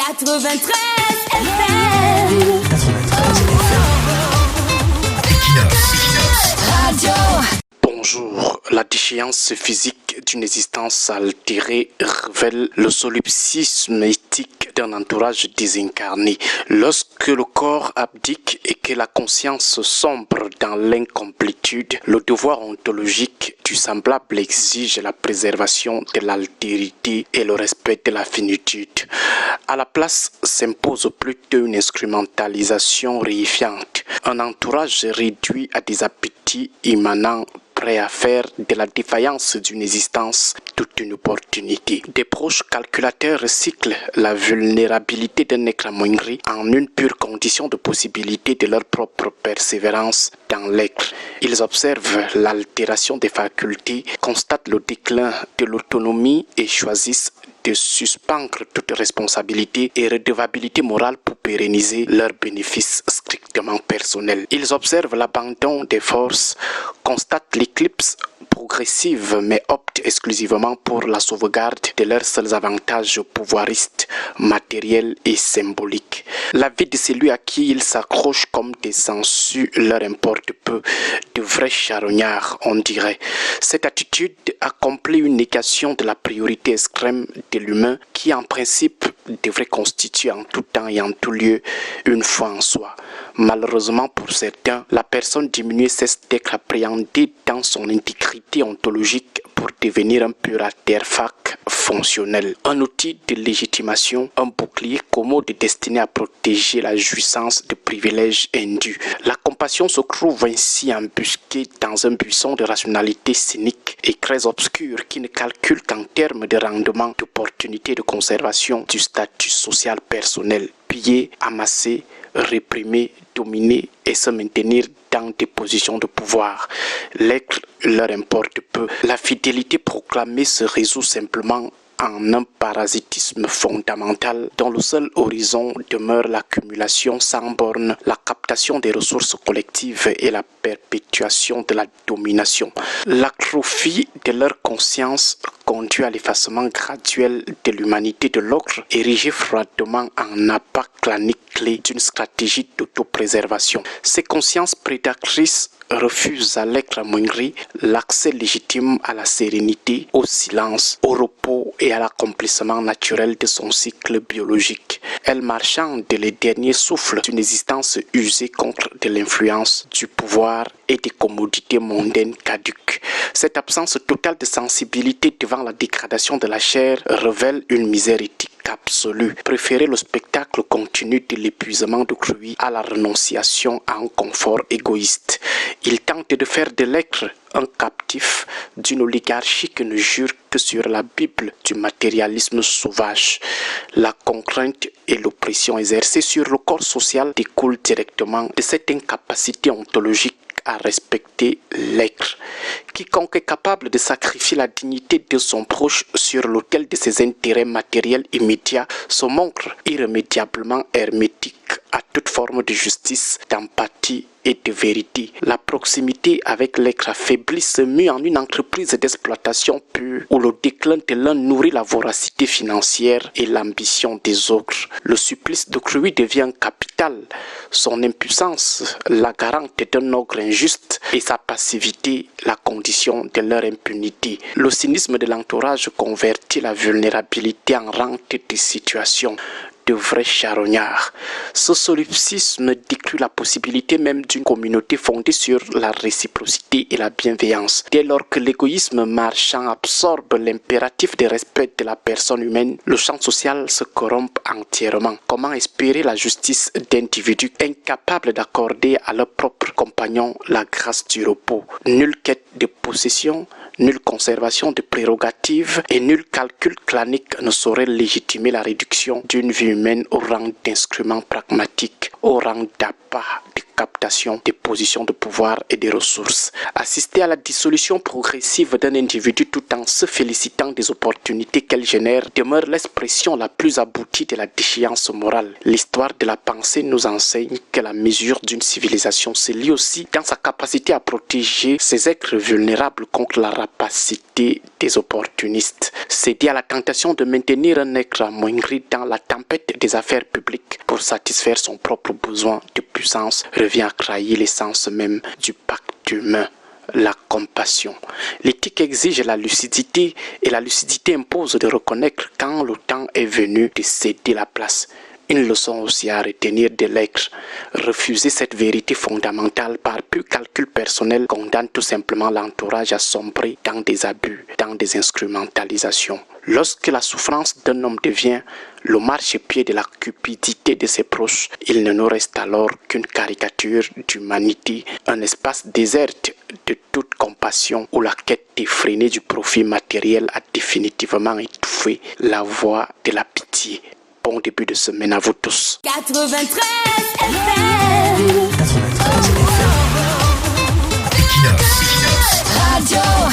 93 FM. 93 FM. Equinox Radio. Bonjour, la déchéance physique d'une existence altérée révèle le solipsisme éthique d'un entourage désincarné. Lorsque le corps abdique et que la conscience sombre dans l'incomplétude, le devoir ontologique du semblable exige la préservation de l'altérité et le respect de la finitude. À la place s'impose plutôt une instrumentalisation réifiante, un entourage réduit à des appétits immanents prêt à faire de la défaillance d'une existence toute une opportunité. Des proches calculateurs recyclent la vulnérabilité d'un éclamoignerie en une pure condition de possibilité de leur propre persévérance dans l'être. Ils observent l'altération des facultés, constatent le déclin de l'autonomie et choisissent de suspendre toute responsabilité et redevabilité morale pour pérenniser leurs bénéfices strictement personnels. Ils observent l'abandon des forces, constatent l'éclipse progressive mais optent exclusivement pour la sauvegarde de leurs seuls avantages pouvoiristes, matériels et symboliques. La vie de celui à qui ils s'accrochent comme des sangsues leur importe peu, de vrais charognards on dirait. Cette attitude accomplit une négation de la priorité extrême de l'humain qui en principe devrait constituer en tout temps et en tout lieu une foi en soi. Malheureusement pour certains, la personne diminuée cesse d'être appréhendée dans son intégrité ontologique pour devenir un pur artefact fonctionnel, un outil de légitimation, un bouclier commode destiné à protéger la jouissance de privilèges indus. La compassion se trouve ainsi embusquée dans un buisson de rationalité cynique et très obscur qui ne calcule qu'en termes de rendement, d'opportunité de conservation du statut social personnel. Piller, amasser, réprimer, dominer et se maintenir dans des positions de pouvoir. L'être leur importe peu. La fidélité proclamée se résout simplement en un parasitisme fondamental dont le seul horizon demeure l'accumulation sans borne, la captation des ressources collectives et la perpétuation de la domination. L'atrophie de leur conscience conduit à l'effacement graduel de l'humanité de l'autre, érigée froidement en appât clanique clé d'une stratégie d'autopréservation. Ces consciences prédatrices refusent à l'éclamoignerie l'accès légitime à la sérénité, au silence, au repos et à l'accomplissement naturel de son cycle biologique. Elle marchande les derniers souffles d'une existence usée contre de l'influence du pouvoir et des commodités mondaines caduques. Cette absence totale de sensibilité devant la dégradation de la chair révèle une misère éthique absolue. Préférer le spectacle continu de l'épuisement d'autrui à la renonciation à un confort égoïste. Il tente de faire de l'être un captif d'une oligarchie qui ne jure que sur la Bible du matérialisme sauvage. La contrainte et l'oppression exercée sur le corps social découlent directement de cette incapacité ontologique à respecter l'être. Quiconque est capable de sacrifier la dignité de son proche sur l'autel de ses intérêts matériels immédiats se montre irrémédiablement hermétique à toute forme de justice, d'empathie et de vérité. La proximité avec l'être affaibli se mue en une entreprise d'exploitation pure où le déclin de l'un nourrit la voracité financière et l'ambition des autres. Le supplice d'autrui devient capital, son impuissance la garante d'un ogre injuste et sa passivité la condition de leur impunité. Le cynisme de l'entourage convertit la vulnérabilité en rente de situation. De vrais charognards. Ce solipsisme déclut la possibilité même d'une communauté fondée sur la réciprocité et la bienveillance. Dès lors que l'égoïsme marchand absorbe l'impératif de respect de la personne humaine, le champ social se corrompt entièrement. Comment espérer la justice d'individus incapables d'accorder à leurs propres compagnons la grâce du repos? Nulle quête de possession, nulle conservation de prérogatives et nul calcul clanique ne saurait légitimer la réduction d'une vie humaine au rang d'instrument pragmatique, au rang d'appât, de captation des positions de pouvoir et des ressources. Assister à la dissolution progressive d'un individu tout en se félicitant des opportunités qu'elle génère demeure l'expression la plus aboutie de la déchéance morale. L'histoire de la pensée nous enseigne que la mesure d'une civilisation se lie aussi dans sa capacité à protéger ses êtres vulnérables contre la rapacité des opportunistes. Céder à la tentation de maintenir un être amoindri dans la tempête des affaires publiques pour satisfaire son propre besoin de puissance revient à trahir l'essence même du pacte humain. La compassion. L'éthique exige la lucidité et la lucidité impose de reconnaître quand le temps est venu de céder la place. Une leçon aussi à retenir de l'être. Refuser cette vérité fondamentale par pur calcul personnel condamne tout simplement l'entourage à sombrer dans des abus, dans des instrumentalisations. Lorsque la souffrance d'un homme devient le marchepied de la cupidité de ses proches, il ne nous reste alors qu'une caricature d'humanité, un espace déserte de toute compassion où la quête effrénée du profit matériel a définitivement étouffé la voix de la pitié. Bon début de semaine à vous tous. 93 FM. 93 FM. Equinox. Radio.